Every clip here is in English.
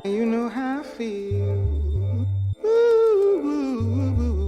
You know how I feel. Ooh, ooh, ooh, ooh.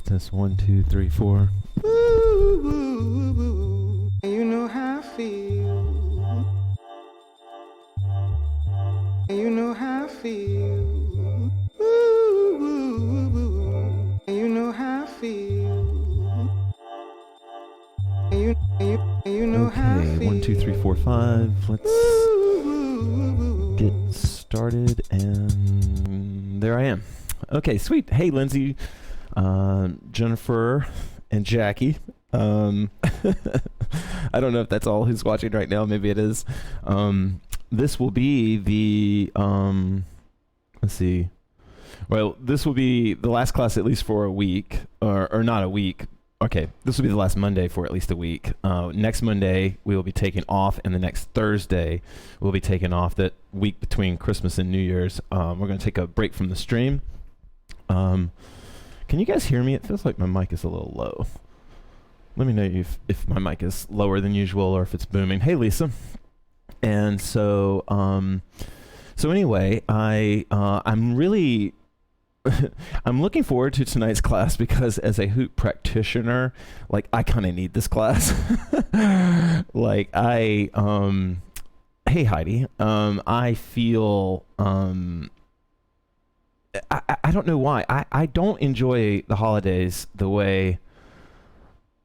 Test. 1, 2, 3, 4. Ooh, ooh, ooh, ooh. You know how I feel. You know how I feel. Ooh, ooh, ooh, ooh. You know how I feel. You know how I Okay, feel. 1, 2, 3, 4, 5. Let's Ooh, ooh, ooh. get started, and there I am. Okay, sweet. Hey, Lindsay, Jennifer, and Jackie. I don't know if that's all who's watching right now. Maybe it is. This will be the, let's see. Well, this will be the last class at least for a week, or not a week. Okay, this will be the last Monday for at least a week. Next Monday, we will be taking off, and the next Thursday, we'll be taking off. That week between Christmas and New Year's, we're going to take a break from the stream. Can you guys hear me? It feels like my mic is a little low. Let me know if my mic is lower than usual or if it's booming. Hey, Lisa. And so, anyway, I'm really I'm looking forward to tonight's class because as a hoop practitioner, like I kind of need this class. Like hey Heidi, I feel, I don't know why. I don't enjoy the holidays the way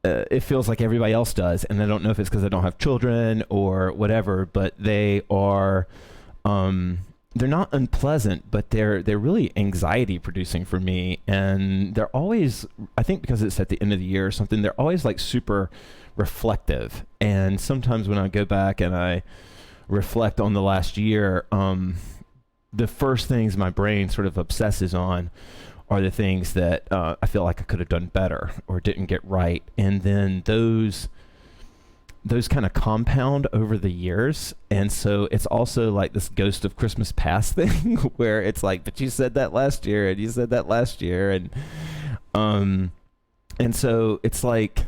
it feels like everybody else does. And I don't know if it's because I don't have children or whatever, but they are, they're not unpleasant, but they're really anxiety producing for me. And they're always, I think because it's at the end of the year or something, they're always like super reflective. And sometimes when I go back and I reflect on the last year, the first things my brain sort of obsesses on are the things that I feel like I could have done better or didn't get right. And then those those kind of compound over the years. And so it's also like this ghost of Christmas past thing where it's like, but you said that last year and you said that last year. And so it's like,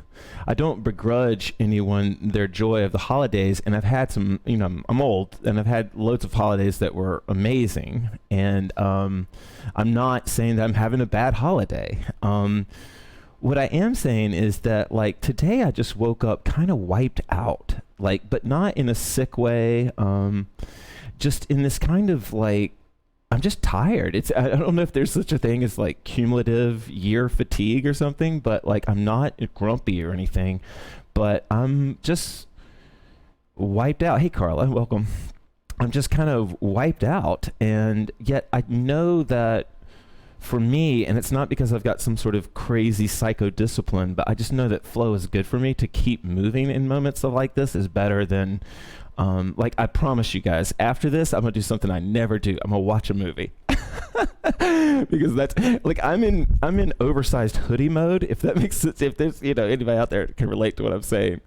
I don't begrudge anyone their joy of the holidays. And I've had some, I'm old and I've had loads of holidays that were amazing. And I'm not saying that I'm having a bad holiday. What I am saying is that, like, today I just woke up kind of wiped out, like, but not in a sick way. Just in this kind of like, I'm just tired. I don't know if there's such a thing as like cumulative year fatigue or something, but like I'm not grumpy or anything, but I'm just wiped out. Hey, Carla, welcome. I'm just kind of wiped out, and yet I know that for me, and it's not because I've got some sort of crazy psycho discipline, but I just know that flow is good for me. To keep moving in moments of like this is better than, like, I promise you guys, after this, I'm gonna do something I never do. I'm gonna watch a movie. Because that's like, I'm in oversized hoodie mode, if that makes sense. If there's, anybody out there can relate to what I'm saying.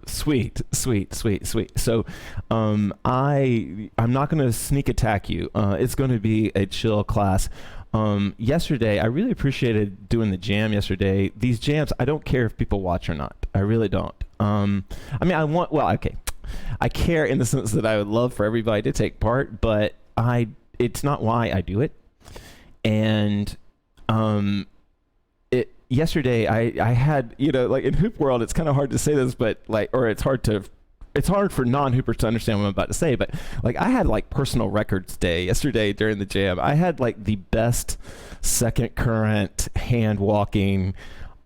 Sweet. So, I'm not going to sneak attack you. It's going to be a chill class. Yesterday, I really appreciated doing the jam yesterday. These jams, I don't care if people watch or not. I really don't. Okay. I care in the sense that I would love for everybody to take part, but it's not why I do it. And, yesterday I had, like in Hoop World, it's kind of hard to say this, but like, or it's hard for non-hoopers to understand what I'm about to say, but like I had like personal records day yesterday during the jam. I had like the best second current hand walking,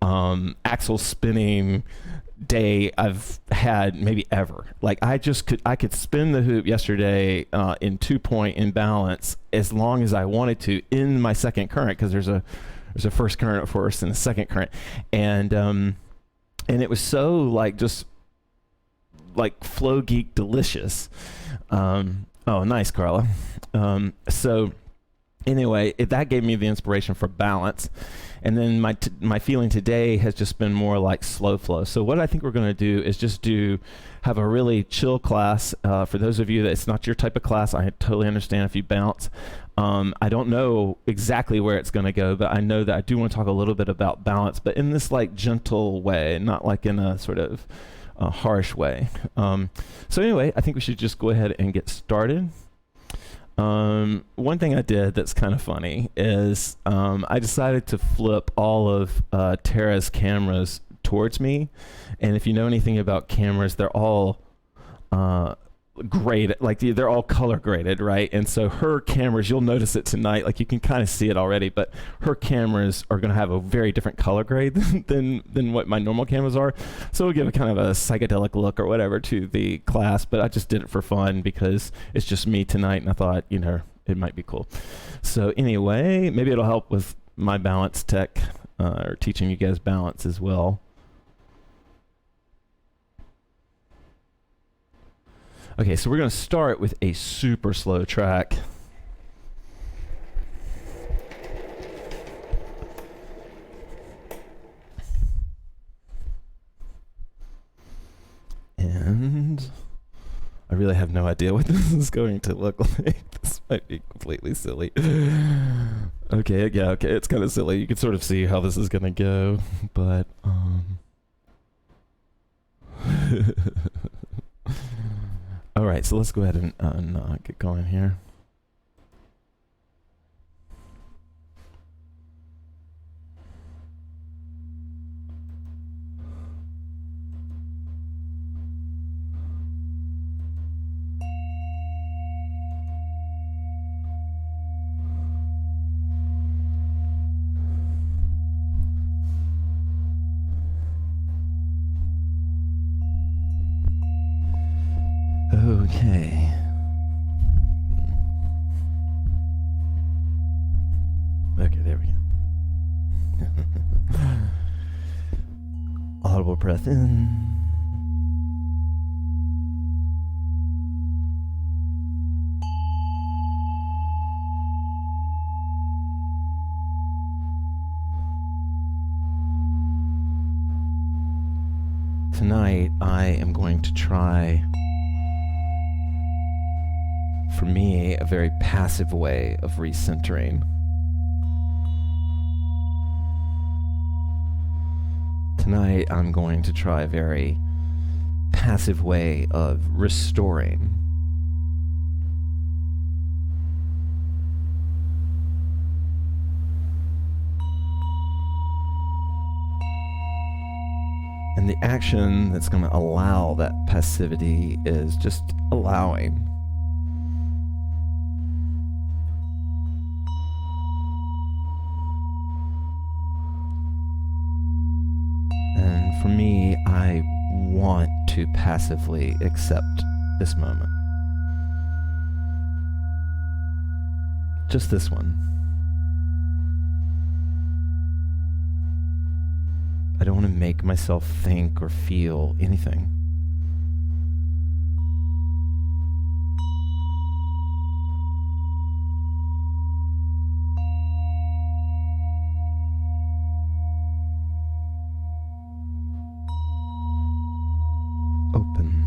axle spinning day I've had maybe ever. Like I could spin the hoop yesterday in 2-point imbalance as long as I wanted to in my second current, because there's a first current, of course, and a second current. And it was so like, just like flow geek delicious. Oh, nice, Carla. So anyway, that gave me the inspiration for balance. And then my feeling today has just been more like slow flow. So what I think we're going to do is just have a really chill class. For those of you that it's not your type of class, I totally understand if you bounce. I don't know exactly where it's going to go, but I know that I do want to talk a little bit about balance, but in this like gentle way, not like in a sort of harsh way. So anyway, I think we should just go ahead and get started. One thing I did that's kind of funny is I decided to flip all of Tara's cameras towards me. And if you know anything about cameras, they're all graded, like they're all color graded, right? And so her cameras, you'll notice it tonight, like you can kind of see it already, but her cameras are going to have a very different color grade than what my normal cameras are. So it'll give a kind of a psychedelic look or whatever to the class, but I just did it for fun because it's just me tonight, and I thought, it might be cool. So anyway, maybe it'll help with my balance tech, or teaching you guys balance as well. Okay, so we're going to start with a super slow track. And I really have no idea what this is going to look like. This might be completely silly. Okay, it's kind of silly. You can sort of see how this is going to go, but all right, so let's go ahead and get going here. Okay. Okay, there we go. Audible breath in. tonight I am going to try, for me, a very passive way of recentering. Tonight I'm going to try a very passive way of restoring. And the action that's going to allow that passivity is just allowing. And for me, I want to passively accept this moment. Just this one. I don't want to make myself think or feel anything. Open.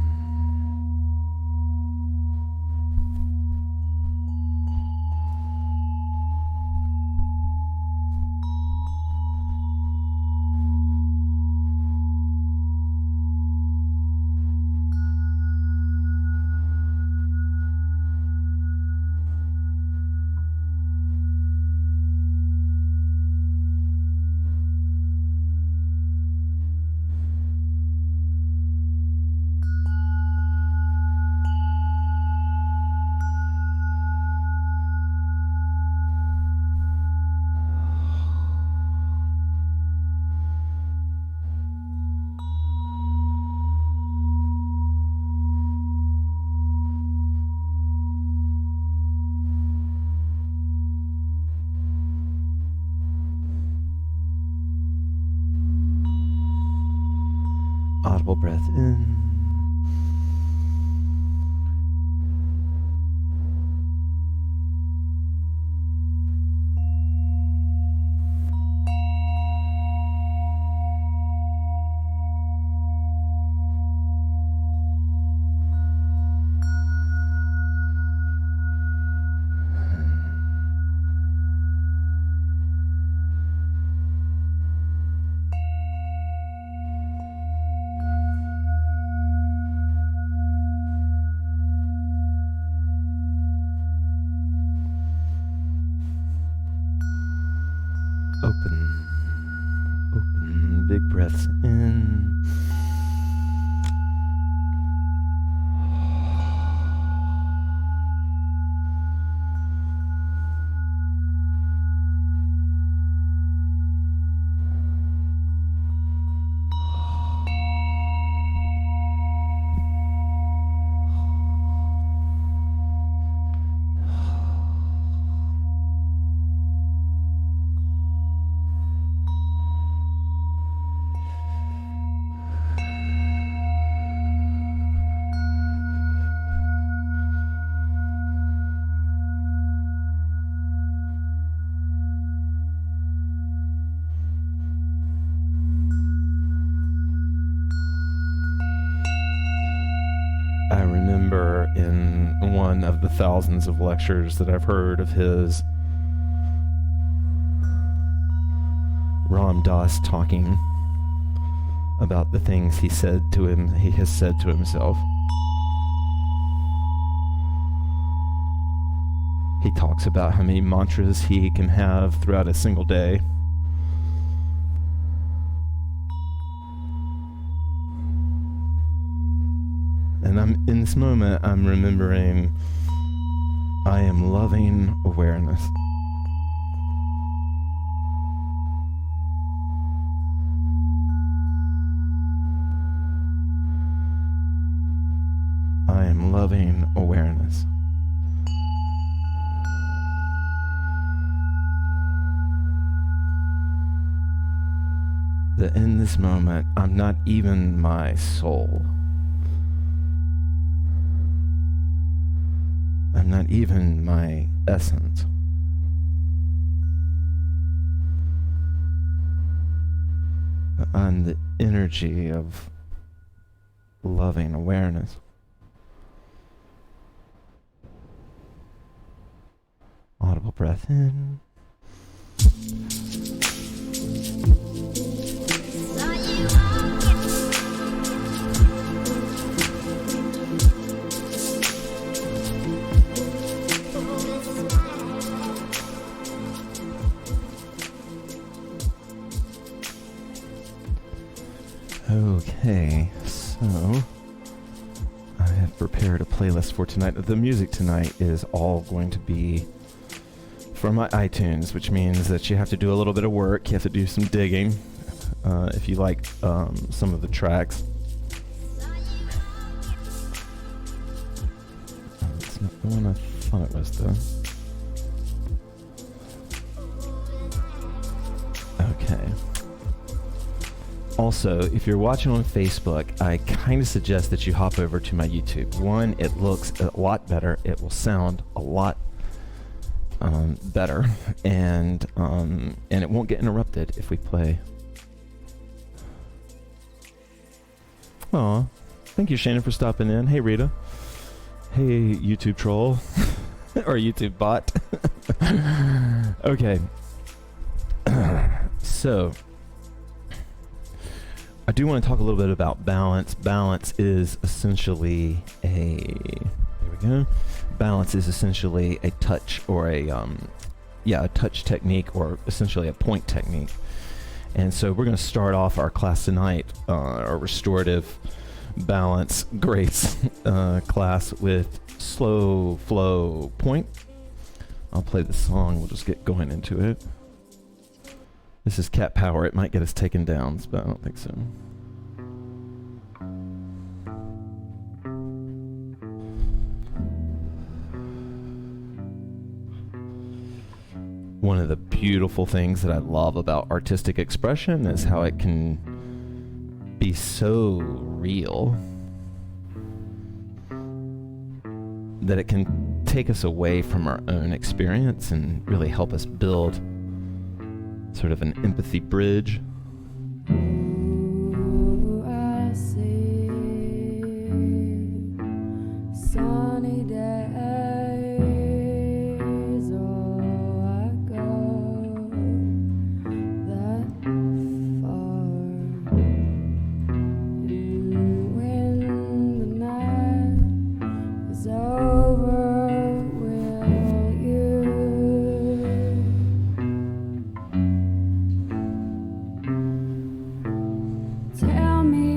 Audible breath in. Open. Open. Big breaths in. I remember in one of the thousands of lectures that I've heard of his, Ram Dass talking about the things he has said to himself. He talks about how many mantras he can have throughout a single day. And in this moment, I'm remembering I am loving awareness. I am loving awareness. That in this moment, I'm not even my soul. I'm not even my essence. But I'm the energy of loving awareness. Audible breath in. Okay, so I have prepared a playlist for tonight. The music tonight is all going to be from my iTunes, which means that you have to do a little bit of work. You have to do some digging if you like some of the tracks. It's not the one I thought it was, though. Okay. Also, if you're watching on Facebook, I kind of suggest that you hop over to my YouTube. One, it looks a lot better. It will sound a lot better, and it won't get interrupted if we play. Aw, thank you, Shannon, for stopping in. Hey, Rita. Hey, YouTube troll. Or YouTube bot. Okay. So, I do want to talk a little bit about balance. Balance is essentially Balance is essentially a touch or a touch technique, or essentially a point technique. And so we're going to start off our class tonight, our restorative balance grace class, with slow flow point. I'll play the song. We'll just get going into it. This is Cat Power. It might get us taken down, but I don't think so. One of the beautiful things that I love about artistic expression is how it can be so real that it can take us away from our own experience and really help us build sort of an empathy bridge. Ooh, I see sunny days. Oh, I go that far. And when the night is over, will you tell me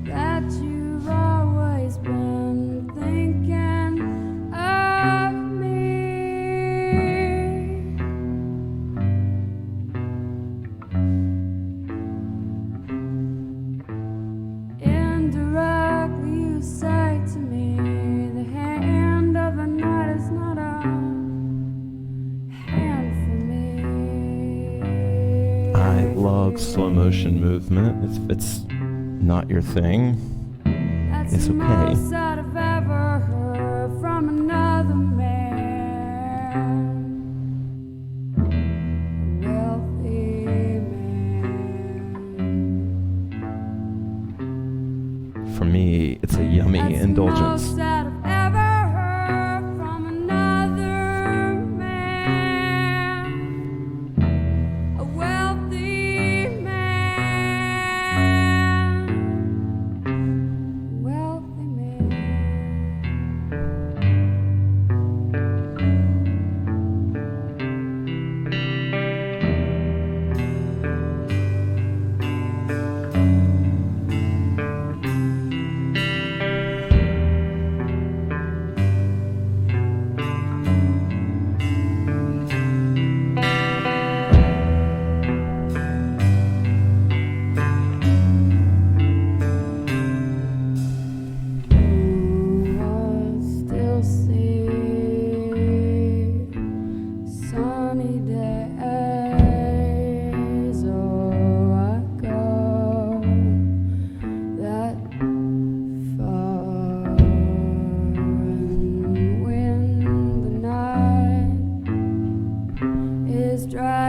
that you've always been thinking of me? Indirectly you say to me, the hand of the night is not a hand for me. I love slow motion movement. If it's not your thing, That's it's the okay. most that I've ever heard from another man. A wealthy man. For me, it's a yummy That's the indulgence. most that I've ever heard from another man. A wealthy man. A wealthy man.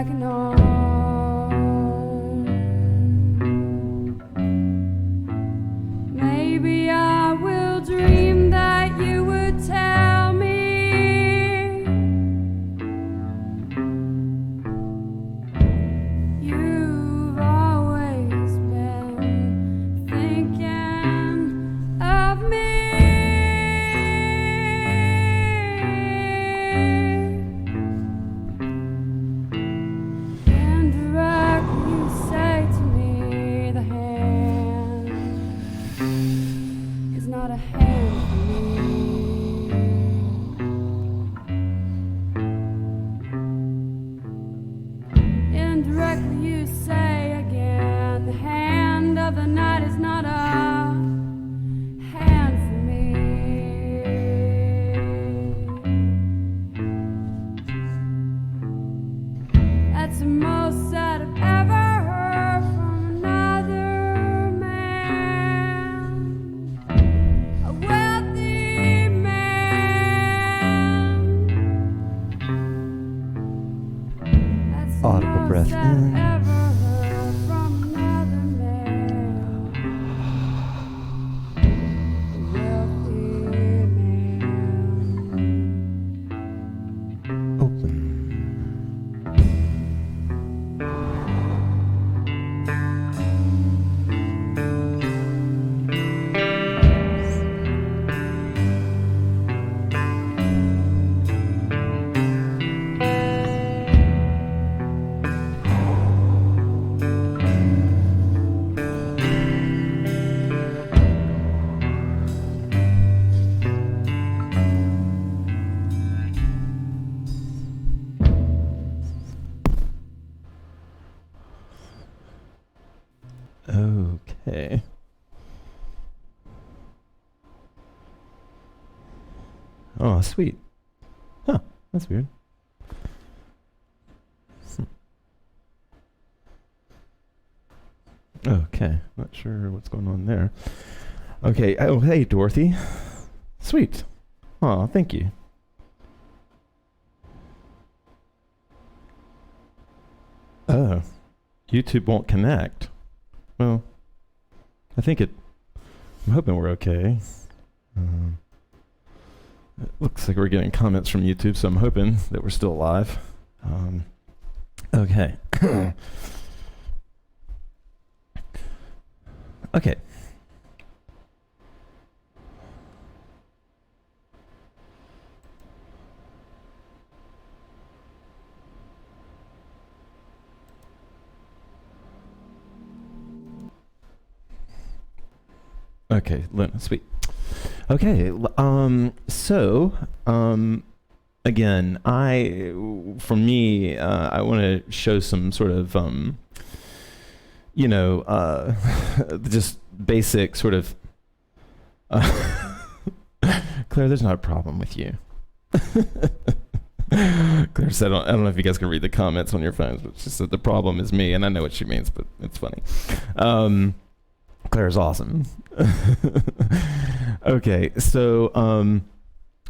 dragging on. Maybe I will dream that you would tell me you've always been thinking of me. Indirectly you say to me the hand is not a hand for me. Indirectly you say again the hand of the night is not a hand for me. That's the most that I've ever heard from another man, a wealthy man. That's the Audible most breath that I've in. ever heard from another man, a wealthy man. Open. Okay. Oh, sweet. Huh, that's weird. Okay, not sure what's going on there. Okay, oh, hey, Dorothy. Sweet. Oh, thank you. Oh, YouTube won't connect. Well, I think I'm hoping we're okay. It looks like we're getting comments from YouTube, so I'm hoping that we're still alive. Okay. Okay. Okay, sweet. Okay, again, I want to show some sort of, just basic sort of, Claire, there's not a problem with you. Claire said, I don't know if you guys can read the comments on your phones, but she said the problem is me, and I know what she means, but it's funny. Claire's awesome. Okay, so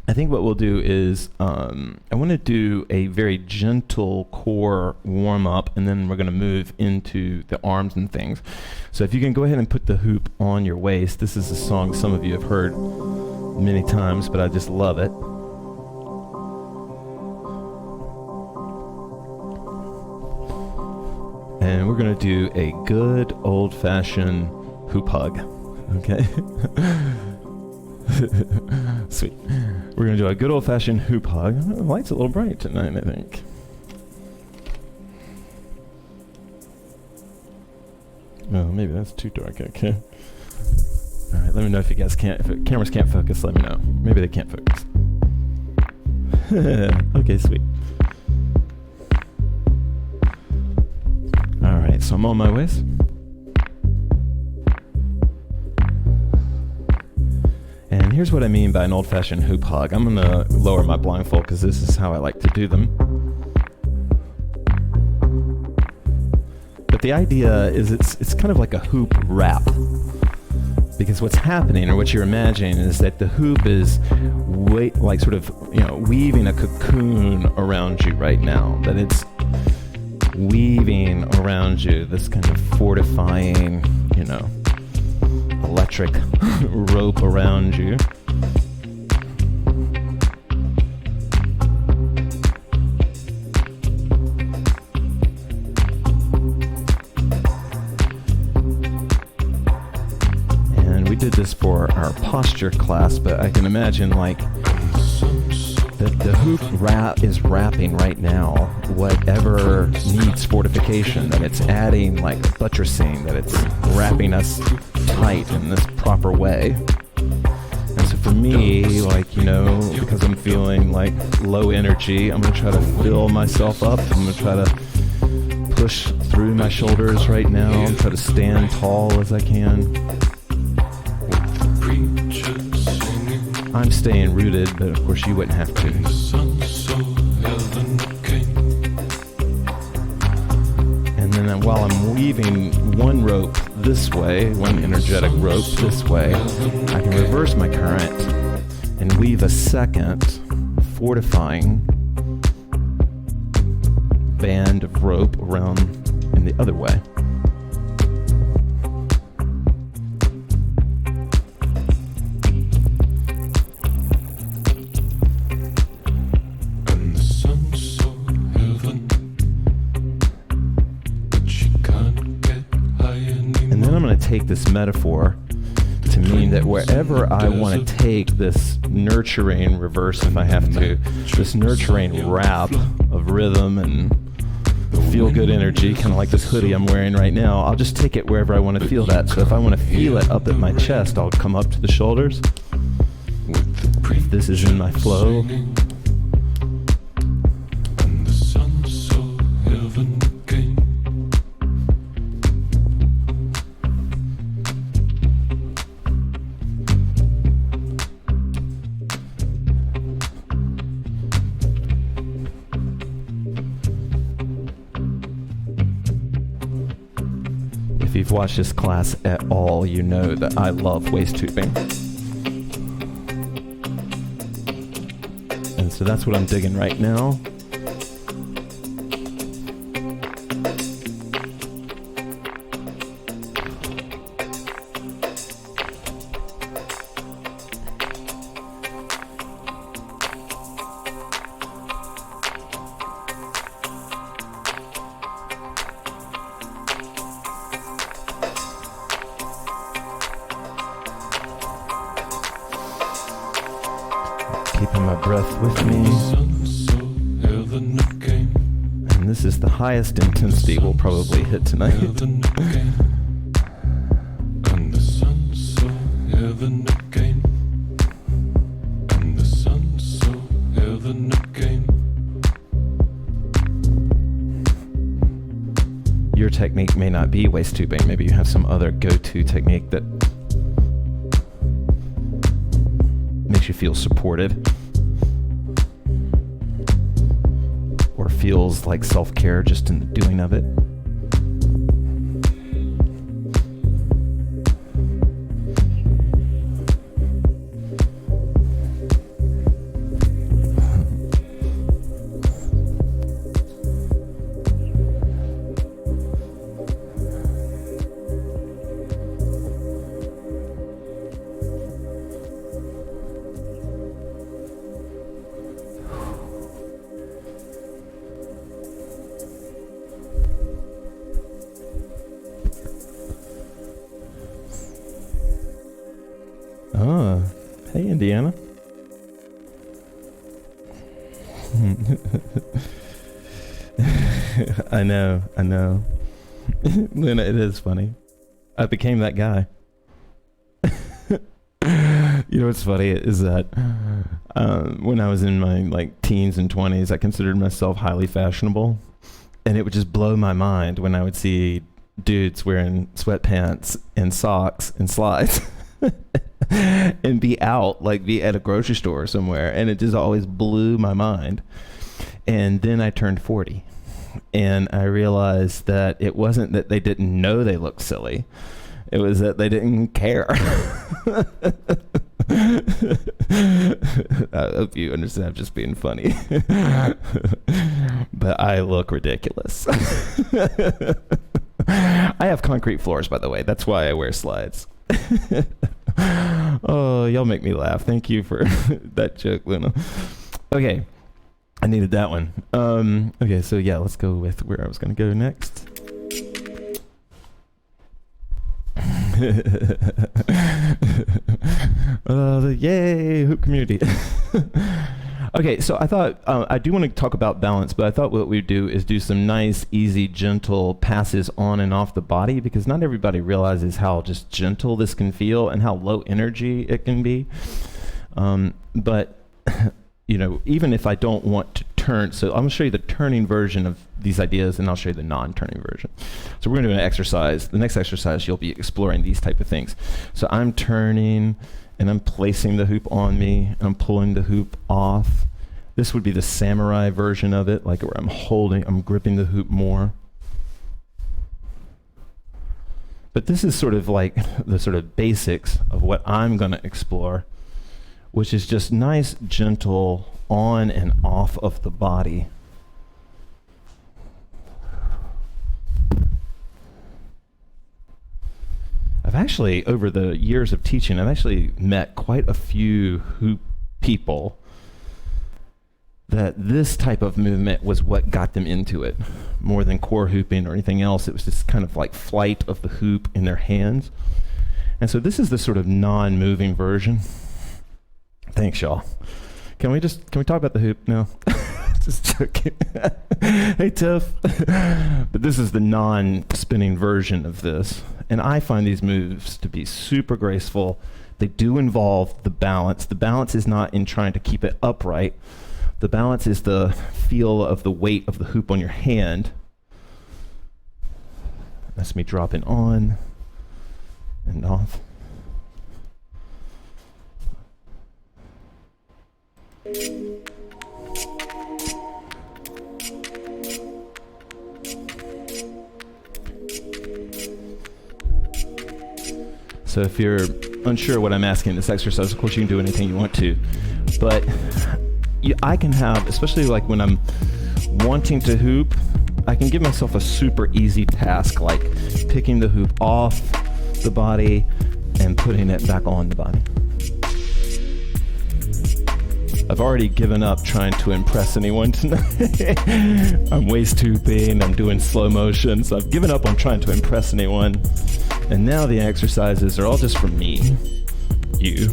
I think what we'll do is I want to do a very gentle core warm up, and then we're going to move into the arms and things. So if you can go ahead and put the hoop on your waist. This is a song some of you have heard many times, but I just love it. And we're going to do a good old-fashioned hoop hug. Okay? Sweet. We're going to do a good old-fashioned hoop hug. The light's a little bright tonight, I think. Oh, maybe that's too dark. Okay. All right, let me know if you guys can't, if cameras can't focus, let me know. Maybe they can't focus. Okay, sweet. All right, so I'm on my waist. And here's what I mean by an old-fashioned hoop hug. I'm gonna lower my blindfold because this is how I like to do them. But the idea is it's kind of like a hoop wrap. Because what's happening, or what you're imagining, is that the hoop is weaving a cocoon around you right now. That weaving around you, this kind of fortifying, electric rope around you. And we did this for our posture class, but I can imagine the hoop is wrapping right now whatever needs fortification, that it's adding buttressing, that it's wrapping us tight in this proper way. And so for me, because I'm feeling low energy, I'm going to try to fill myself up. I'm going to try to push through my shoulders right now and try to stand tall as I can. I'm staying rooted, but of course you wouldn't have to. And then while I'm weaving one rope this way, one energetic rope this way, I can reverse my current and weave a second fortifying band of rope around in the other way. Take this metaphor to mean that wherever I want to take this nurturing reverse, if I have to, this nurturing wrap of rhythm and feel good energy, kind of like this hoodie I'm wearing right now, I'll just take it wherever I want to feel that. So if I want to feel it up at my chest, I'll come up to the shoulders. If this is in my flow. If you've watched this class at all, you know that I love waist tubing. And so that's what I'm digging right now. Keeping my breath with me. And this is the highest intensity we'll probably hit tonight. Your technique may not be waist tubing. Maybe you have some other go-to technique that makes you feel supported or feels like self-care just in the doing of it. Oh, hey, Indiana. I know. Luna, it is funny. I became that guy. You know what's funny is that when I was in my teens and 20s, I considered myself highly fashionable, and it would just blow my mind when I would see dudes wearing sweatpants and socks and slides. And be out, be at a grocery store somewhere, and it just always blew my mind. And then I turned 40, and I realized that it wasn't that they didn't know they looked silly, it was that they didn't care. I hope you understand I'm just being funny. But I look ridiculous. I have concrete floors, by the way. That's why I wear slides. Oh, y'all make me laugh. Thank you for that joke, Luna. Okay. I needed that one. Okay, so yeah, let's go with where I was going to go next. Yay, hoop community. Okay, so I thought, I do want to talk about balance, but I thought what we'd do is do some nice, easy, gentle passes on and off the body, because not everybody realizes how just gentle this can feel and how low energy it can be. But you know, even if I don't want to turn, so I'm going to show you the turning version of these ideas, and I'll show you the non-turning version. So we're going to do an exercise. The next exercise, you'll be exploring these type of things. So I'm turning, and I'm placing the hoop on me, and I'm pulling the hoop off. This would be the samurai version of it, like where I'm gripping the hoop more. But this is sort of like the sort of basics of what I'm going to explore, which is just nice, gentle on and off of the body. I've actually, over the years of teaching, I've actually met quite a few hoop people that this type of movement was what got them into it, more than core hooping or anything else. It was just kind of like flight of the hoop in their hands. And so this is the sort of non-moving version. Thanks, y'all. Can we talk about the hoop now? Just joking. Hey, Tiff. But this is the non-spinning version of this. And I find these moves to be super graceful. They do involve the balance. The balance is not in trying to keep it upright. The balance is the feel of the weight of the hoop on your hand. That's me dropping on and off. So if you're unsure what I'm asking in this exercise, of course you can do anything you want to, but I can have, especially like when I'm wanting to hoop, I can give myself a super easy task, like picking the hoop off the body and putting it back on the body. I've already given up trying to impress anyone tonight. I'm waist hooping, I'm doing slow motion, so I've given up on trying to impress anyone. And now the exercises are all just for me, you.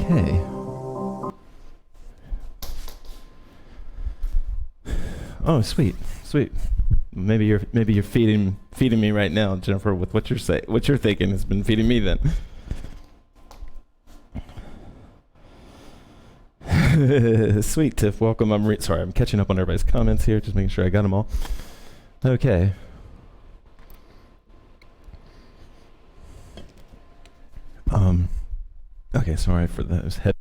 Okay. Oh, sweet. Maybe you're feeding me right now, Jennifer, with what you're thinking has been feeding me then. Sweet, Tiff. Welcome. I'm catching up on everybody's comments here, just making sure I got them all. Okay. Okay, sorry for those head.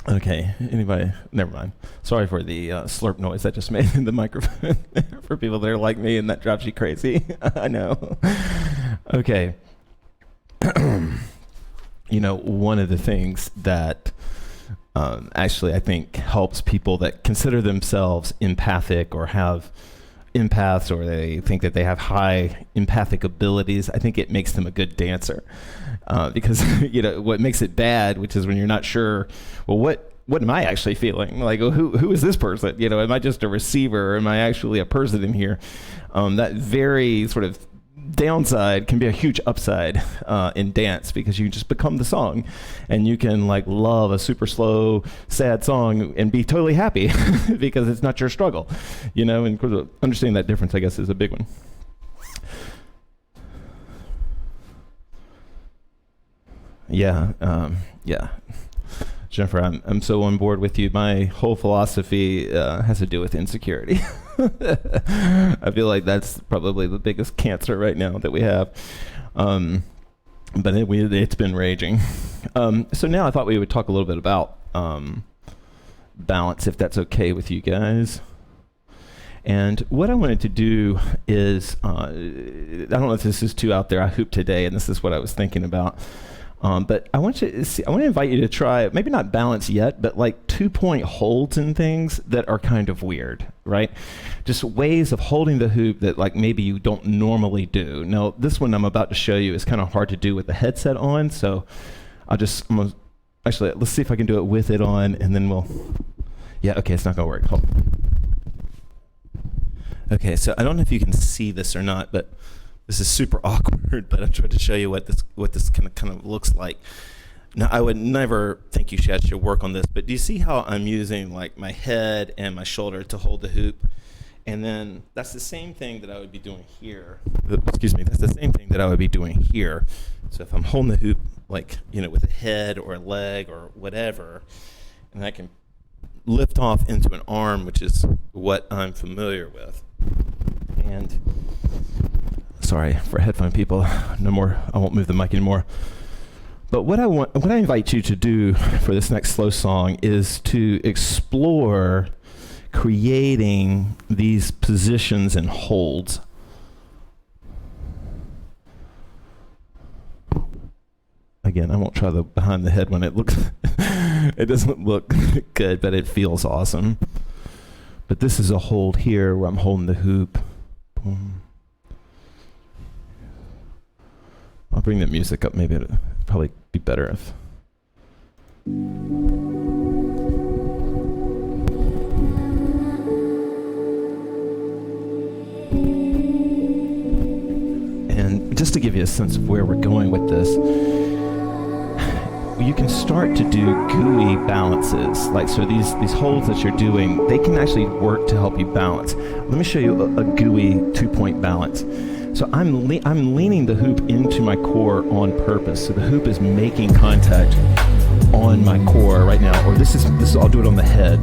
Okay, anybody? Never mind. Sorry for the slurp noise I just made in the microphone for people that are like me and that drives you crazy. I know. Okay. One of the things that actually I think helps people that consider themselves empathic or have empaths, or they think that they have high empathic abilities, I think it makes them a good dancer. Because what makes it bad, which is when you're not sure, well, what am I actually feeling? Like, who is this person? Am I just a receiver, or am I actually a person in here? That very sort of downside can be a huge upside in dance, because you just become the song, and you can love a super slow, sad song and be totally happy because it's not your struggle, and understanding that difference, I guess, is a big one. Yeah. Jennifer, I'm so on board with you. My whole philosophy has to do with insecurity. I feel like that's probably the biggest cancer right now that we have. But it's been raging. So now I thought we would talk a little bit about balance, if that's okay with you guys. And what I wanted to do is, I don't know if this is too out there. I hooped today, and this is what I was thinking about. But I want to invite you to try, maybe not balance yet, but 2-point holds and things that are kind of weird, right? Just ways of holding the hoop that maybe you don't normally do. Now, this one I'm about to show you is kind of hard to do with the headset on, so actually, let's see if I can do it with it on, and then yeah, okay, it's not gonna work. Hold on. Okay, so I don't know if you can see this or not, but this is super awkward, but I'm trying to show you what this kind of looks like. Now, I would never think you should work on this, but do you see how I'm using my head and my shoulder to hold the hoop? And then that's the same thing that I would be doing here. Excuse me, that's the same thing that I would be doing here. So if I'm holding the hoop with a head or a leg or whatever, and I can lift off into an arm, which is what I'm familiar with. And sorry for headphone people, no more, I won't move the mic anymore. But what I invite you to do for this next slow song is to explore creating these positions and holds. Again, I won't try the behind the head one. It doesn't look good, but it feels awesome. But this is a hold here where I'm holding the hoop. Boom. I'll bring the music up. Maybe it'll probably be better if. And just to give you a sense of where we're going with this, you can start to do gooey balances. So these holds that you're doing, they can actually work to help you balance. Let me show you a gooey 2-point balance. So I'm leaning the hoop into my core on purpose. So the hoop is making contact on my core right now. Or this is I'll do it on the head.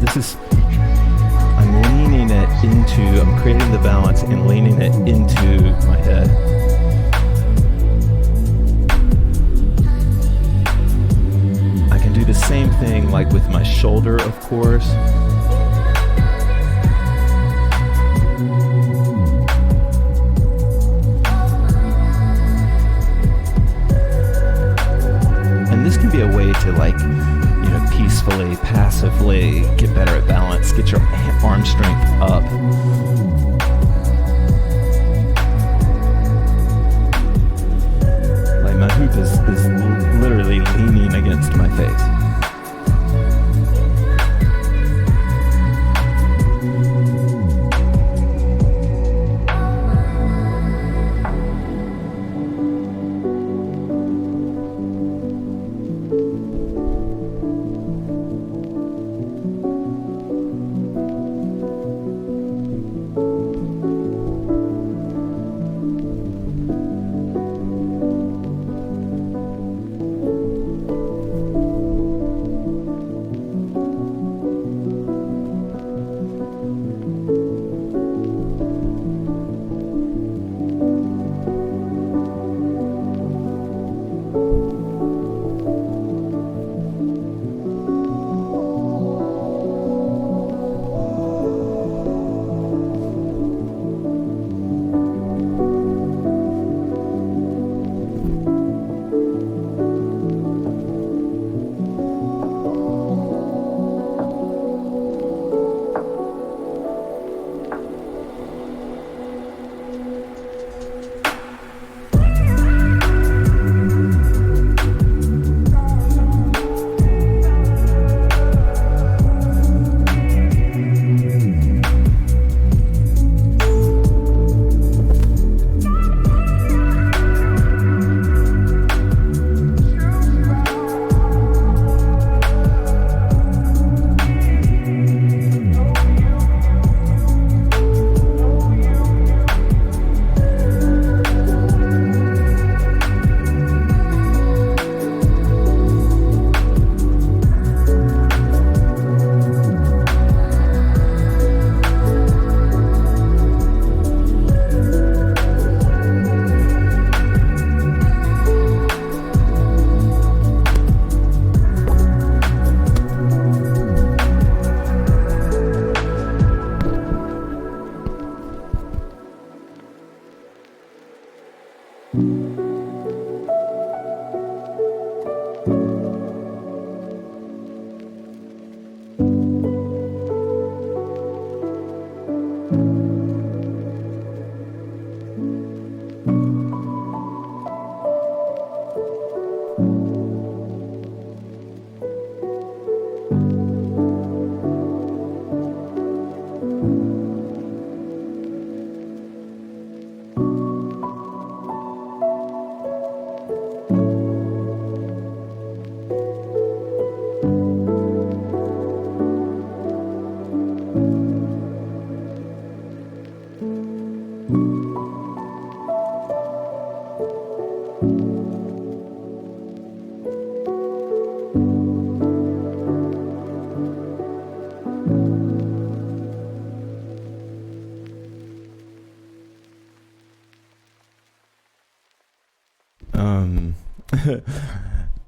I'm leaning it into, I'm creating the balance and leaning it into my head. Do the same thing with my shoulder, of course. And this can be a way to peacefully, passively get better at balance, get your arm strength up. My hoop is literally leaning against my face.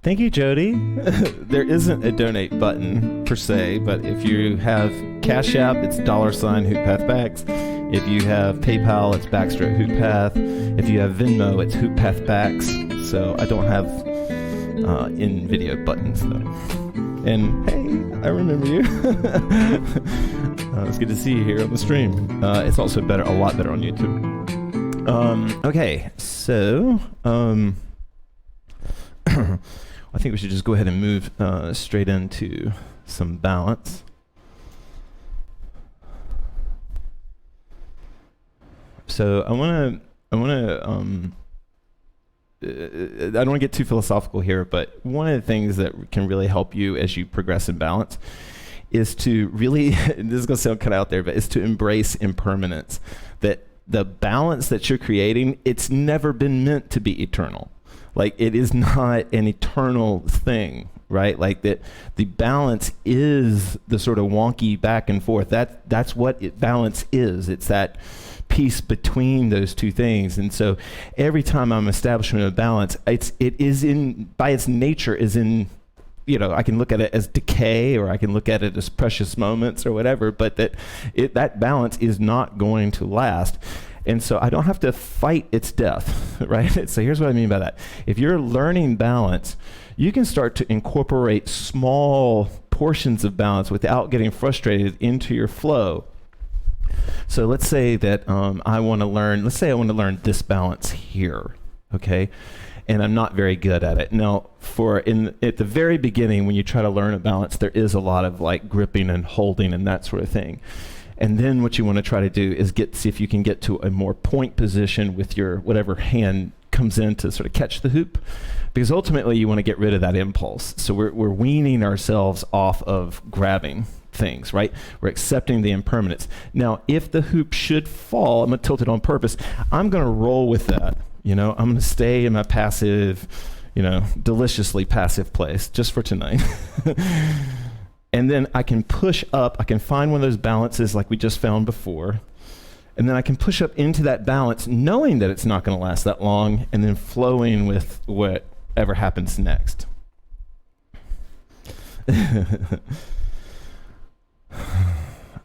Thank you, Jody. There isn't a donate button per se, but if you have Cash App, it's $HoopPathBacks. If you have PayPal, it's /HoopPath. If you have Venmo, it's HoopPathBacks. So I don't have in-video buttons though. And hey, I remember you. It's good to see you here on the stream. It's also a lot better on YouTube. Okay, so I think we should just go ahead and move straight into some balance. So I don't want to get too philosophical here, but one of the things that can really help you as you progress in balance is to really, this is going to sound kind of out there, but is to embrace impermanence. That the balance that you're creating, it's never been meant to be eternal. Like, it is not an eternal thing, right? Like, that the balance is the sort of wonky back and forth. That's what balance is. It's that piece between those two things. And so every time I'm establishing a balance, it is in, by its nature, is in, you know, I can look at it as decay, or I can look at it as precious moments or whatever, but that balance is not going to last. And so I don't have to fight its death, right? So here's what I mean by that. If you're learning balance, you can start to incorporate small portions of balance without getting frustrated into your flow. So let's say that I want to learn this balance here, okay? And I'm not very good at it. Now, at the very beginning, when you try to learn a balance, there is a lot of like gripping and holding and that sort of thing. And then what you want to try to do is see if you can get to a more point position with your whatever hand comes in to sort of catch the hoop, because ultimately you want to get rid of that impulse. So we're weaning ourselves off of grabbing things, right? We're accepting the impermanence. Now, if the hoop should fall, I'm going to tilt it on purpose. I'm going to roll with that. You know, I'm going to stay in my passive, deliciously passive place just for tonight. And then I can push up. I can find one of those balances like we just found before. And then I can push up into that balance, knowing that it's not going to last that long, and then flowing with whatever happens next.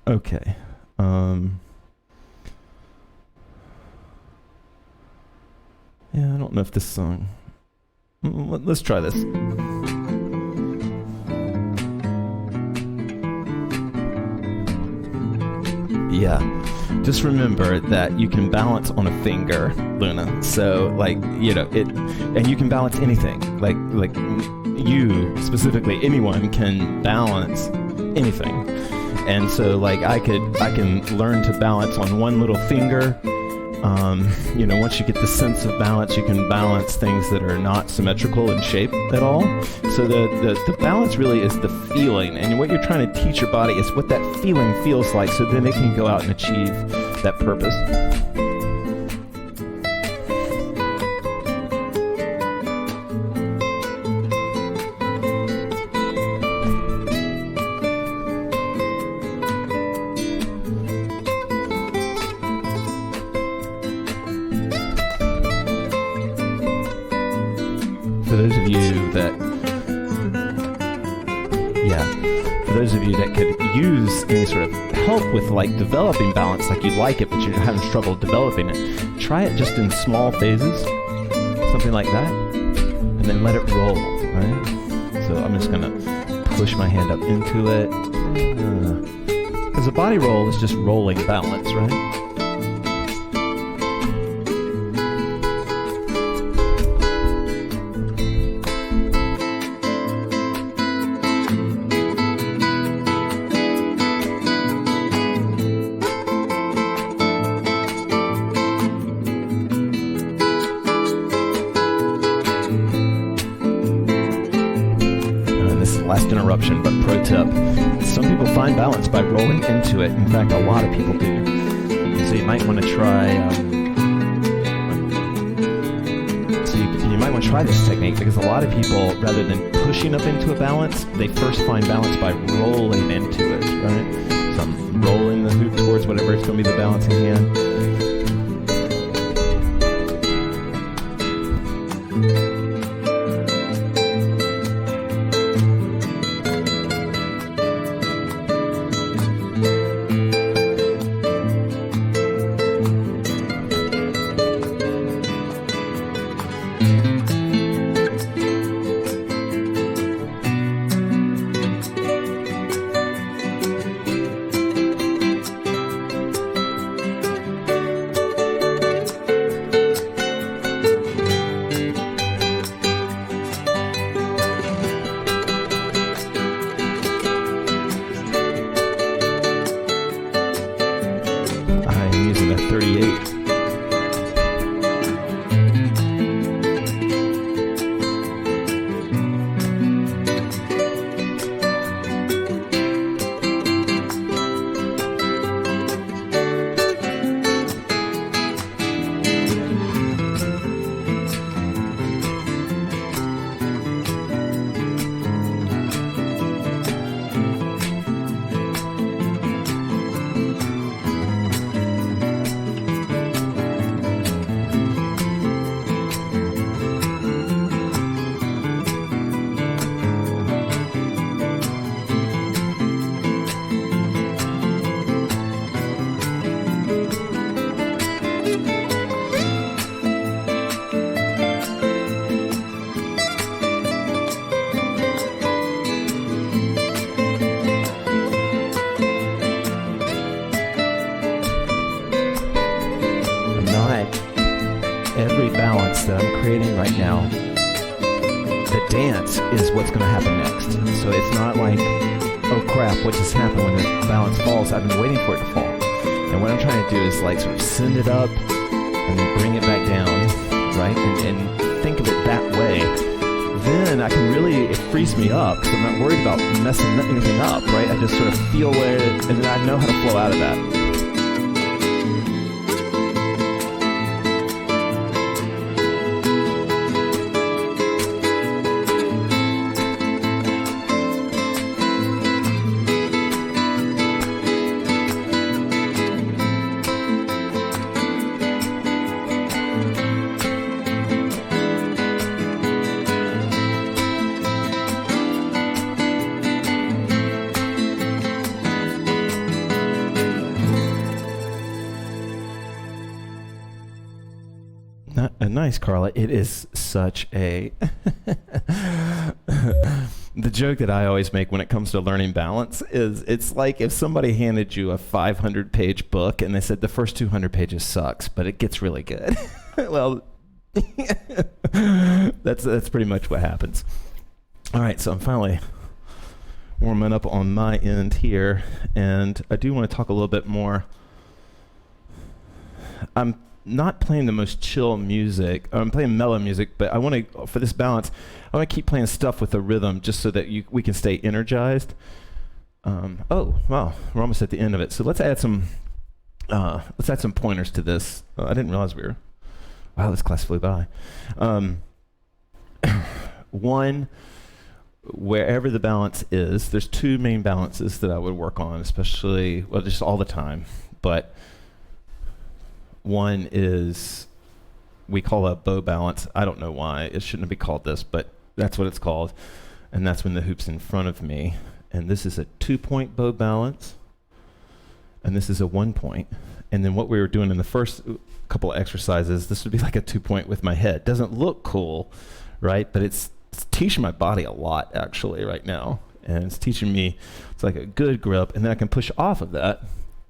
Okay. Yeah, I don't know if this song... Let's try this. Yeah. Just remember that you can balance on a finger, Luna. So, and you can balance anything. Like you, specifically, anyone can balance anything. And so, I can learn to balance on one little finger. Once you get the sense of balance, you can balance things that are not symmetrical in shape at all. So the balance really is the feeling, and what you're trying to teach your body is what that feeling feels like, so then it can go out and achieve that purpose. For those of you that could use any sort of help with developing balance, you like it but you're having trouble developing it, try it just in small phases, something like that, and then let it roll, right? So I'm just gonna push my hand up into it, because a body roll is just rolling balance, right? Last interruption, but pro tip. Some people find balance by rolling into it. In fact, a lot of people do. So you might want to try you might want to try this technique, because a lot of people, rather than pushing up into a balance, they first find balance by rolling into it, right? So I'm rolling the hoop towards whatever it's going to be the balancing hand. right now, the dance is what's going to happen next. So it's not like, oh crap, what just happened when the balance falls? I've been waiting for it to fall. And what I'm trying to do is like sort of send it up and then bring it back down, right? And think of it that way. Then I can really, it frees me up because I'm not worried about messing anything up, right? I just sort of feel where it, and then I know how to flow out of that. Nice, Carla. It is such a... The joke that I always make when it comes to learning balance is it's like if somebody handed you a 500-page book and they said the first 200 pages sucks, but it gets really good. Well, that's pretty much what happens. All right, so I'm finally warming up on my end here, and I do want to talk a little bit more. I'm not playing the most chill music. I'm playing mellow music, but I want to, for this balance, I want to keep playing stuff with a rhythm just so that we can stay energized. Oh, wow, we're almost at the end of it. So let's add some pointers to this. I didn't realize we were, wow, this class flew by. One, wherever the balance is, there's two main balances that I would work on, especially, well, just all the time, but one is, we call a bow balance. I don't know why. It shouldn't be called this, but that's what it's called. And that's when the hoop's in front of me. And this is a 2-point bow balance. And this is a 1-point. And then what we were doing in the first couple of exercises, this would be like a 2-point with my head. Doesn't look cool, right? But it's teaching my body a lot, actually, right now. And it's teaching me, it's like a good grip. And then I can push off of that.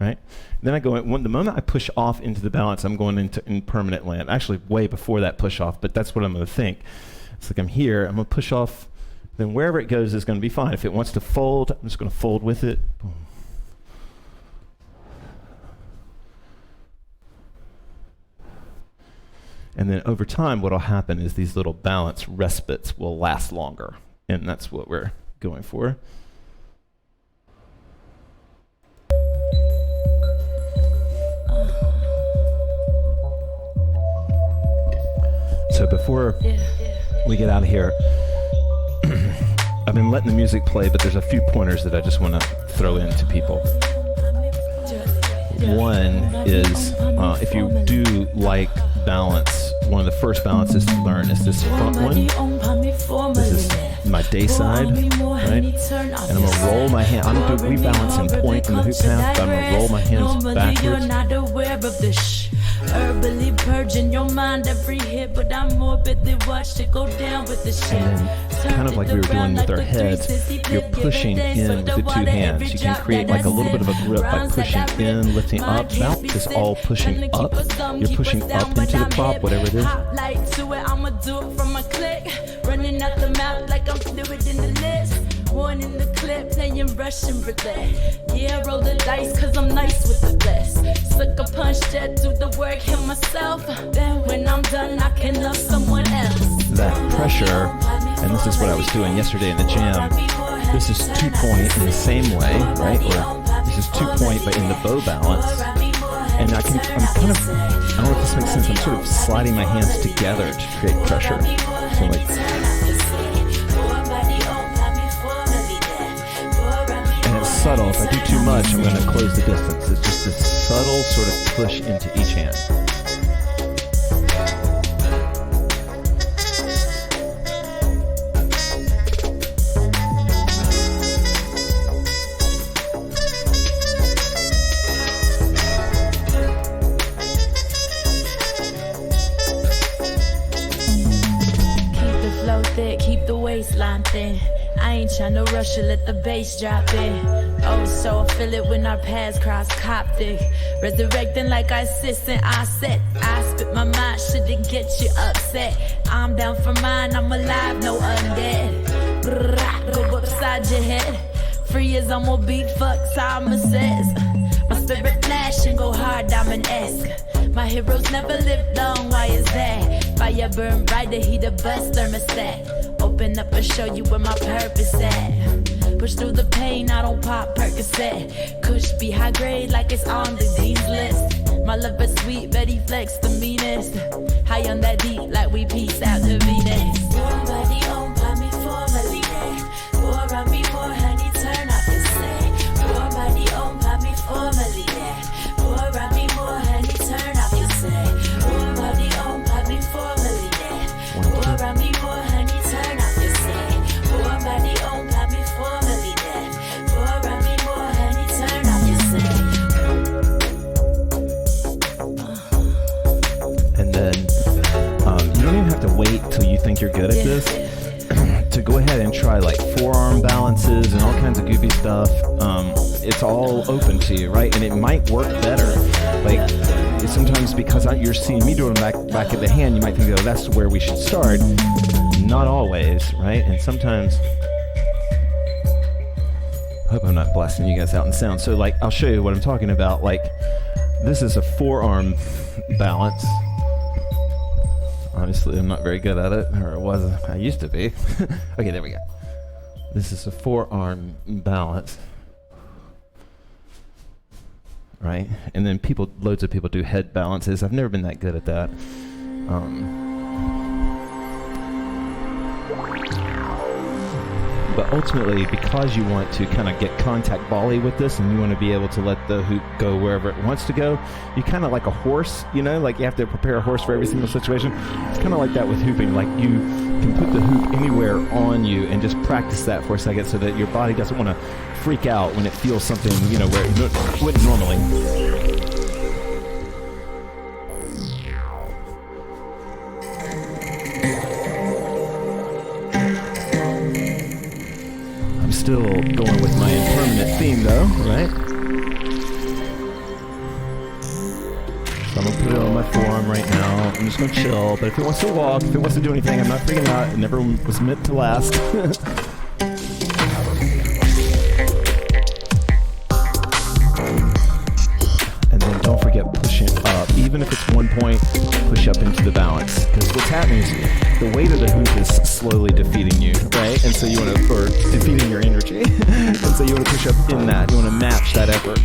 Right? Then I go in, the moment I push off into the balance, I'm going into impermanent land. Actually, way before that push off, but that's what I'm going to think. It's like I'm here, I'm going to push off, then wherever it goes is going to be fine. If it wants to fold, I'm just going to fold with it. Boom. And then over time, what will happen is these little balance respites will last longer. And that's what we're going for. So before we get out of here, I've been letting the music play, but there's a few pointers that I just want to throw in to people. One is, if you do like balance, one of the first balances to learn is this front one. This is my day side, right? And I'm going to roll my hand. I'm going to do rebalance and point in the HoopPath, but I'm going to roll my hands backwards. Herbally purging your mind every hit, but I'm morbidly watched it go down with the shit. And then, kind of like we were doing with our heads, you're pushing in with the two hands. You can create like a little bit of a grip by pushing in, lifting up. Balance is all pushing up. You're pushing up into the prop, whatever it is. I'ma do it from a click, running out the mouth like I'm fluid in the list. One in the clip, playing Russian roulette. Yeah, roll the dice, cause I'm nice with the best. Sucker punch that, do the work, hit myself. Then when I'm done, I can love someone else. That pressure, and this is what I was doing yesterday in the jam. This is 2-point in the same way, right? Or this is 2-point, but in the bow balance. And I'm kind of, I don't know if this makes sense, I'm sort of sliding my hands together to create pressure. So like, subtle. If I do too much, I'm going to close the distance. It's just a subtle sort of push into each hand. Keep the flow thick, keep the waistline thick. nothing. I ain't tryna rush it, let the bass drop in. Oh, so I feel it when our paths cross Coptic. Resurrecting like I assistant, I set. I spit my mind, shit it get you upset. I'm down for mine, I'm alive, no undead. Brrrah, go upside your head. Free as I'm a beat, fuck Simon says. My spirit flash and go hard, diamond-esque. My heroes never live long, why is that? Fire burn bright, the heat of bust thermostat. Open up and show you where my purpose at. Push through the pain, I don't pop Percocet. Kush be high grade like it's on the dean's list. My love is sweet, Betty Flex the meanest. High on that deep like we peace out to Venus. Somebody on by me formally. Pour on me more honey, turn off the set. Pour body on by me formally. Pour on me more honey, turn off the set. Pour body on by me formally. Pour on me more honey, turn off the set. Pour body on by me formally. Pour on me more honey, turn off the set. And then you don't even have to wait till you think you're good at this to go ahead and try like forearm balances and all kinds of goofy stuff. It's all open to you, right? And it might work better. Like sometimes because you're seeing me doing back at the hand, you might think, oh, that's where we should start. Not always, right? And sometimes, I hope I'm not blasting you guys out in sound. So like, I'll show you what I'm talking about. Like this is a forearm balance. Obviously, I'm not very good at it, or I used to be. Okay, there we go. This is a forearm balance, right? And then loads of people do head balances. I've never been that good at that. But ultimately, because you want to kind of get contact volley with this and you want to be able to let the hoop go wherever it wants to go, you kind of like a horse, like you have to prepare a horse for every single situation. It's kind of like that with hooping. Like you can put the hoop anywhere on you and just practice that for a second so that your body doesn't want to freak out when it feels something, where it wouldn't normally. Still going with my impermanent theme though, right? So I'm gonna put it on my forearm right now. I'm just gonna chill, but if it wants to walk, if it wants to do anything, I'm not freaking out. It never was meant to last. And then don't forget pushing up. Even if it's 1 point, push up into the balance. Because what's happening is the weight of the hoop is slowly defeating you, right? And so you want to, or defeating your energy. And so you want to push up in that. You want to match that effort.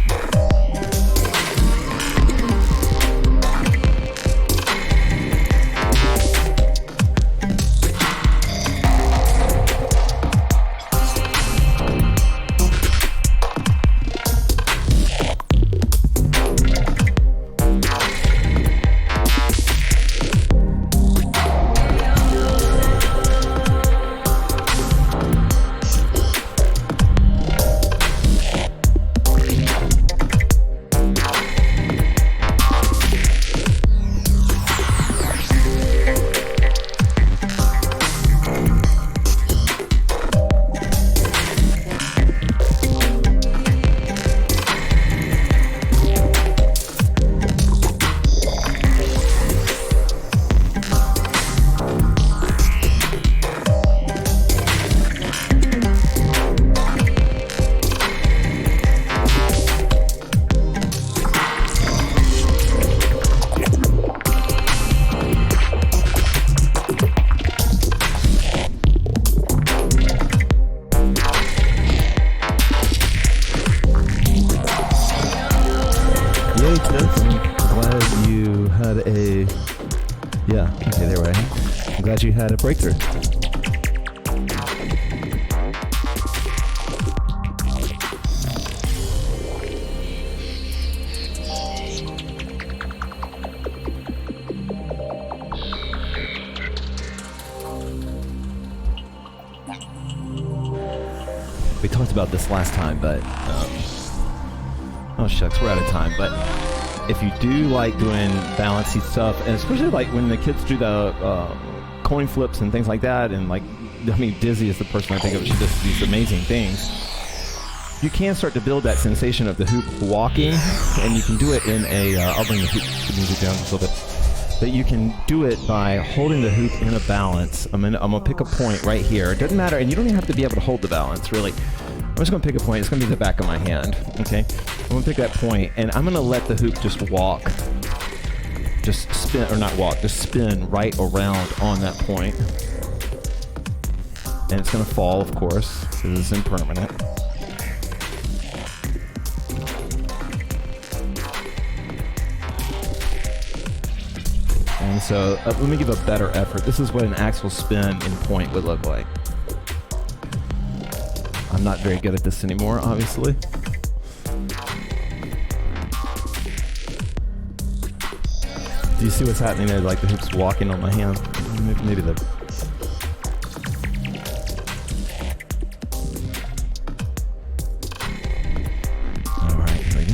You had a breakthrough. We talked about this last time, but oh shucks, we're out of time. But if you do like doing balancey stuff, and especially like when the kids do the coin flips and things like that, and like I mean, Dizzy is the person I think of. She does these amazing things. You can start to build that sensation of the hoop walking, and you can do it in a, I'll bring the music down just a little bit. But you can do it by holding the hoop in a balance. I'm gonna pick a point right here. It doesn't matter, and you don't even have to be able to hold the balance, really. I'm just gonna pick a point. It's gonna be the back of my hand, okay? I'm gonna pick that point, and I'm gonna let the hoop just walk. Just spin, or not walk, just spin right around on that point. And it's gonna fall, of course, because it's impermanent. And so, let me give a better effort. This is what an actual spin in point would look like. I'm not very good at this anymore, obviously. Do you see what's happening there? Like the hoop's walking on my hand. Maybe the... All right, here we go.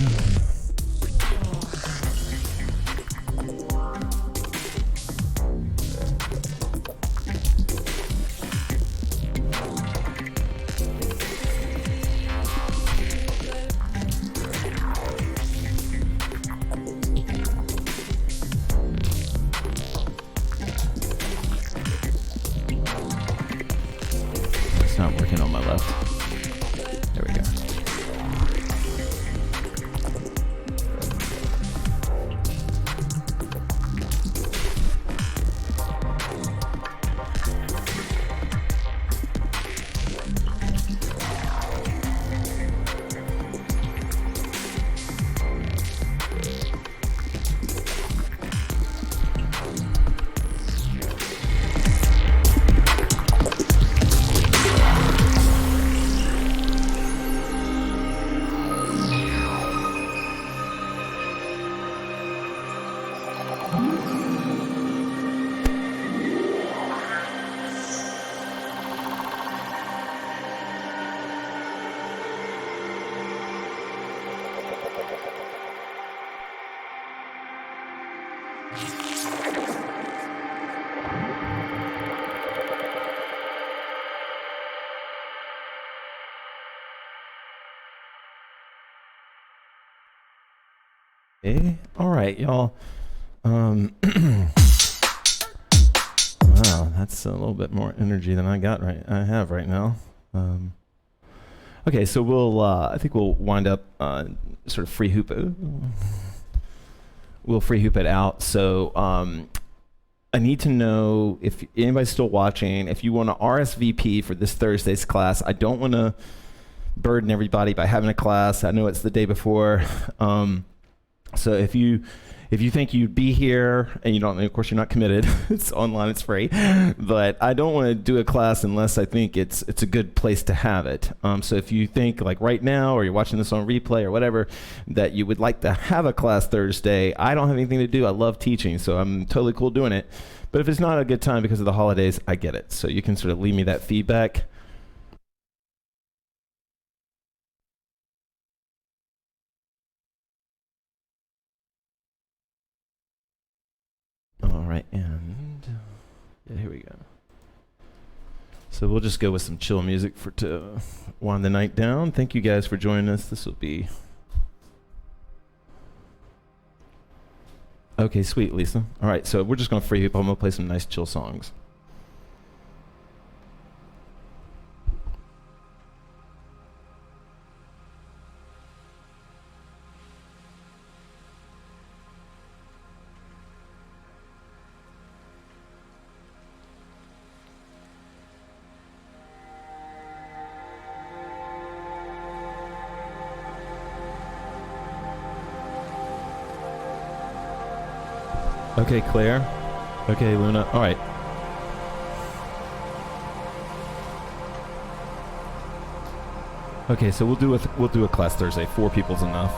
Not working on my left. There we go. Okay. All right, y'all. Wow, that's a little bit more energy than I have right now. Okay, so we'll I think we'll wind up sort of free hoop. We'll free hoop it out. So I need to know if anybody's still watching, if you want to RSVP for this Thursday's class. I don't want to burden everybody by having a class. I know it's the day before. So if you think you'd be here and you don't, of course you're not committed, it's online, it's free, but I don't want to do a class unless I think it's a good place to have it. So if you think like right now, or you're watching this on replay or whatever, that you would like to have a class Thursday, I don't have anything to do. I love teaching, so I'm totally cool doing it. But if it's not a good time because of the holidays, I get it. So you can sort of leave me that feedback. All right, and yeah, here we go. So we'll just go with some chill music to wind the night down. Thank you guys for joining us. This will be okay. Sweet, Lisa. All right, so we're just gonna free hoop. I'm gonna play some nice chill songs. Okay, Claire. Okay, Luna. All right. Okay, so we'll do a class Thursday. 4 people's enough.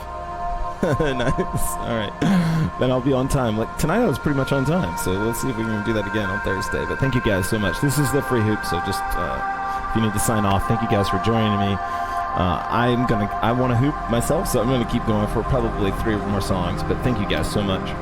Nice. All right. Then I'll be on time. Like tonight, I was pretty much on time. So let's see if we can do that again on Thursday. But thank you guys so much. This is the free hoop. So just if you need to sign off, thank you guys for joining me. I want to hoop myself, so I'm gonna keep going for probably 3 more songs. But thank you guys so much.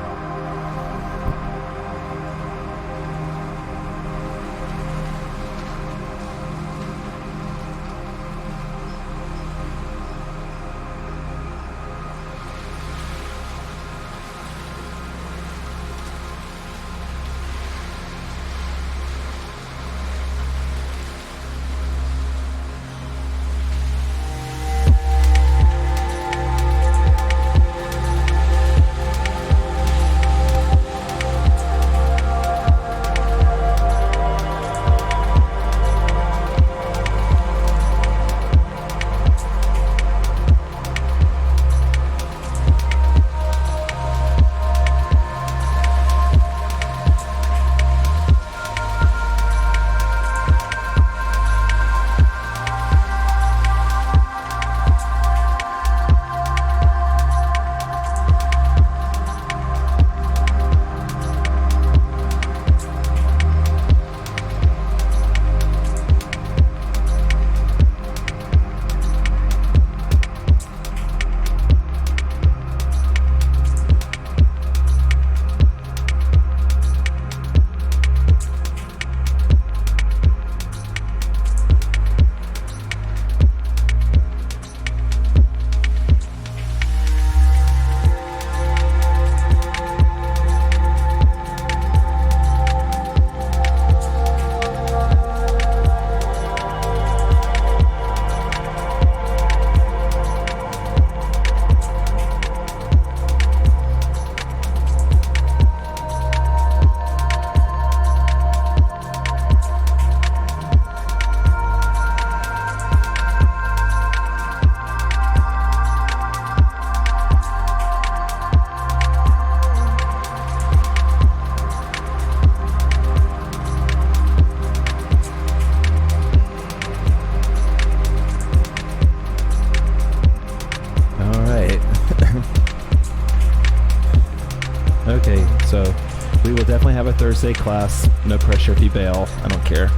have a Thursday class. No pressure if you bail. I don't care.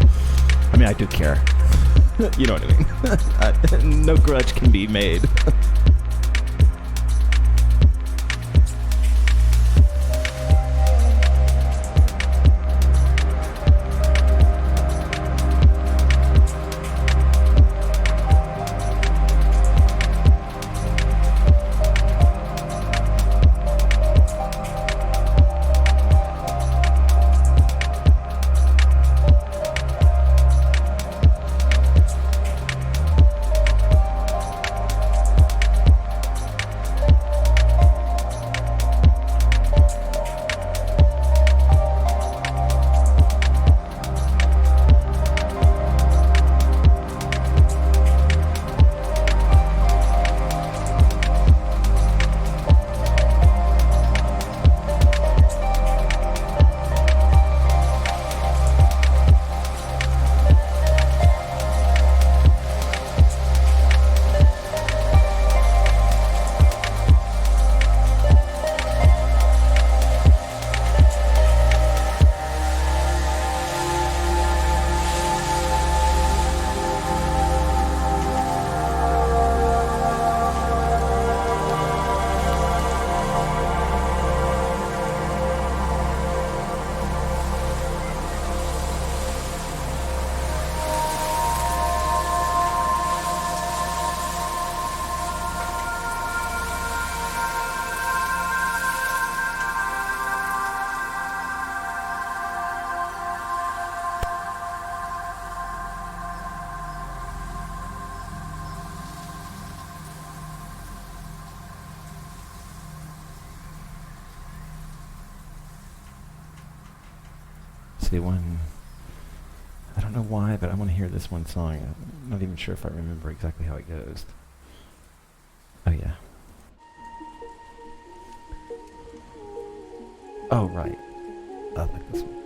I mean, I do care. You know what I mean? No grudge can be made. One. I don't know why, but I want to hear this one song. I'm not even sure if I remember exactly how it goes. Oh, yeah. Oh, right. I like this one.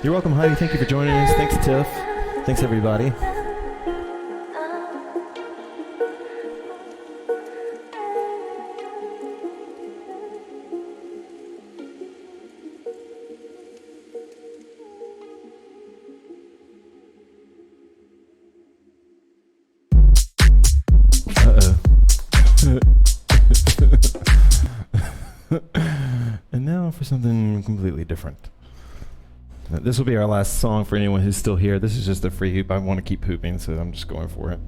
You're welcome, Heidi. Thank you for joining us. Thanks, Tiff. Thanks, everybody. And now for something completely different. This will be our last song for anyone who's still here. This is just a free hoop. I want to keep hooping, so I'm just going for it.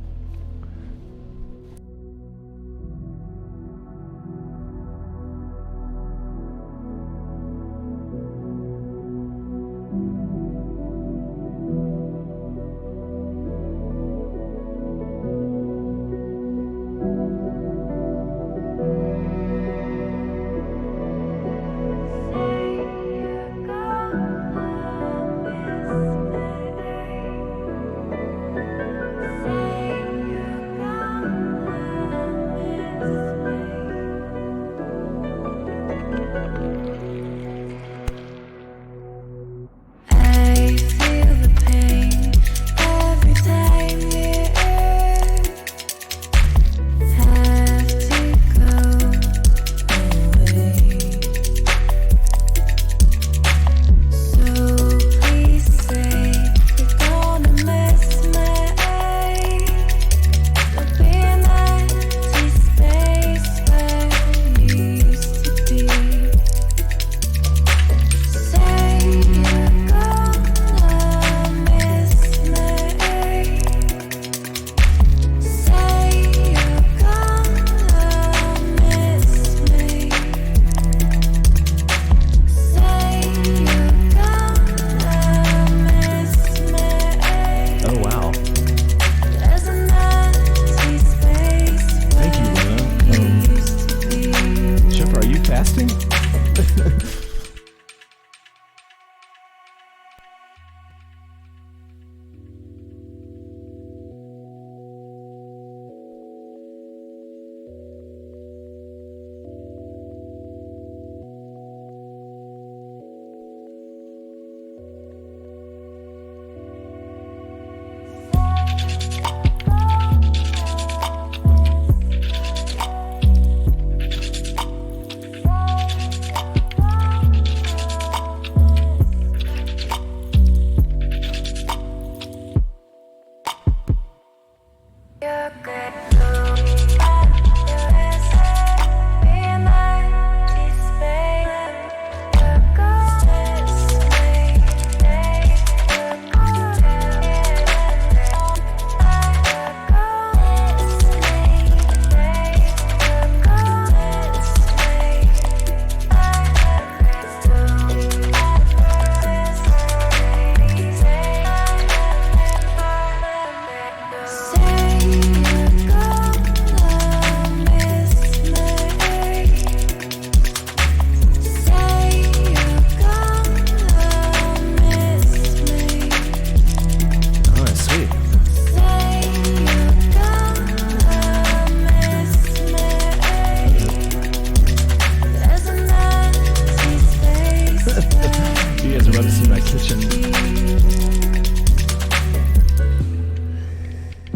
You guys are about to see my kitchen.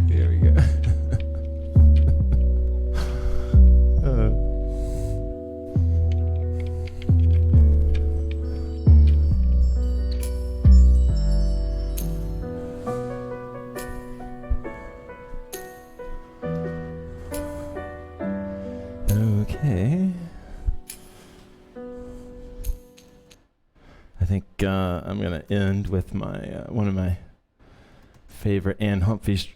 Here we go. Okay. I think I'm gonna end with my one of my favorite Ann Humphreys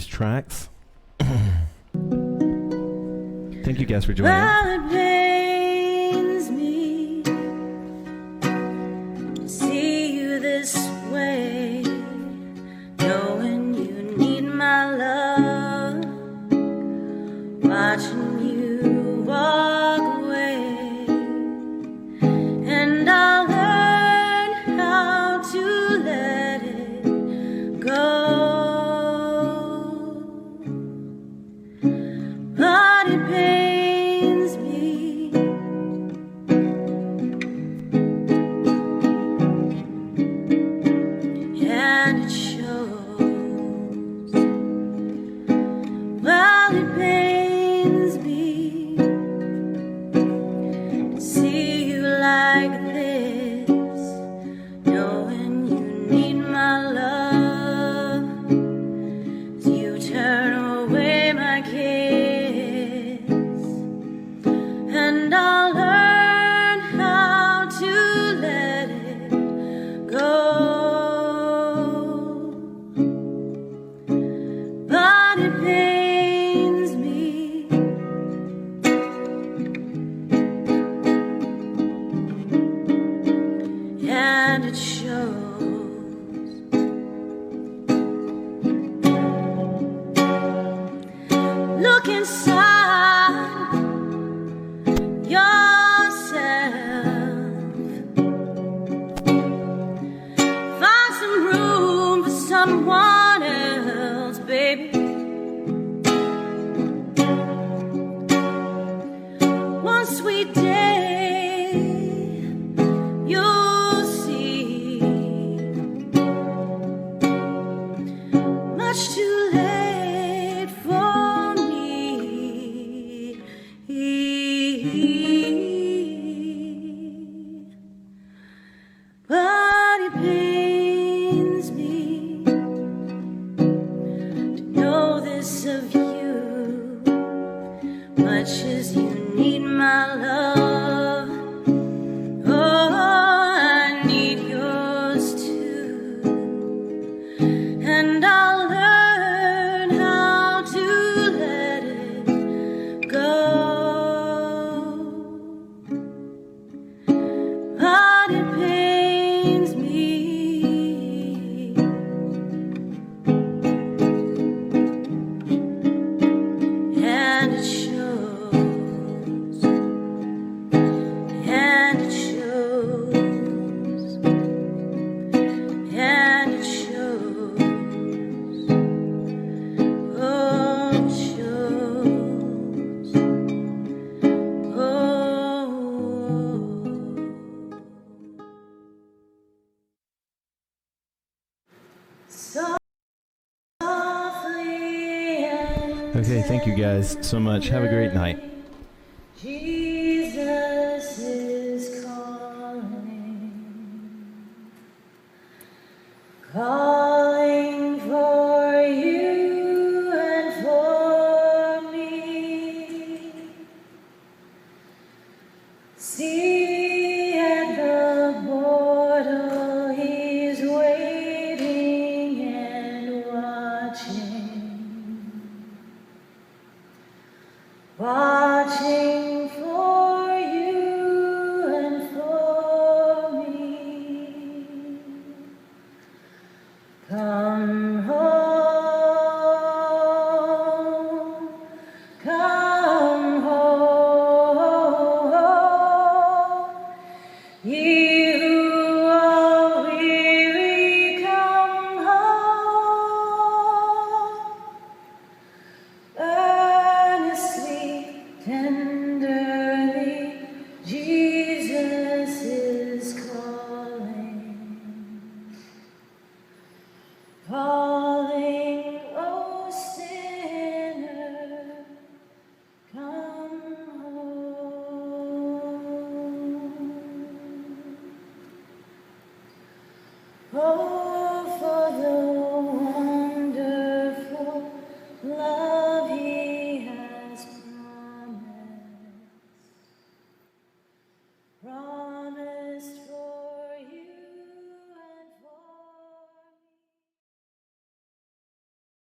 tracks. Thank you guys for joining. Well, it pains me to see you this way, knowing you need my love, watching you walk away, and I'll learn how to let it go. But it pains me and it shows. Well, it pains me to see you like this, knowing you need my love, as you turn away my kiss, and I'll learn how to let it go. But it pains me and it shows. Look inside yourself, find some room for someone else, baby. One sweet day you'll see, much too late for me. But it pains me to know this of you, much as you need my love. Oh, I need yours too, and I'll learn how to let it go. But it pains me and it shows, and it shows, and it shows. Oh, it shows. Oh. Softly and Okay, thank you guys so much. Have a great night. Jesus is calling for you and for me. See at the portal, he's waiting and watching for you and for me. know.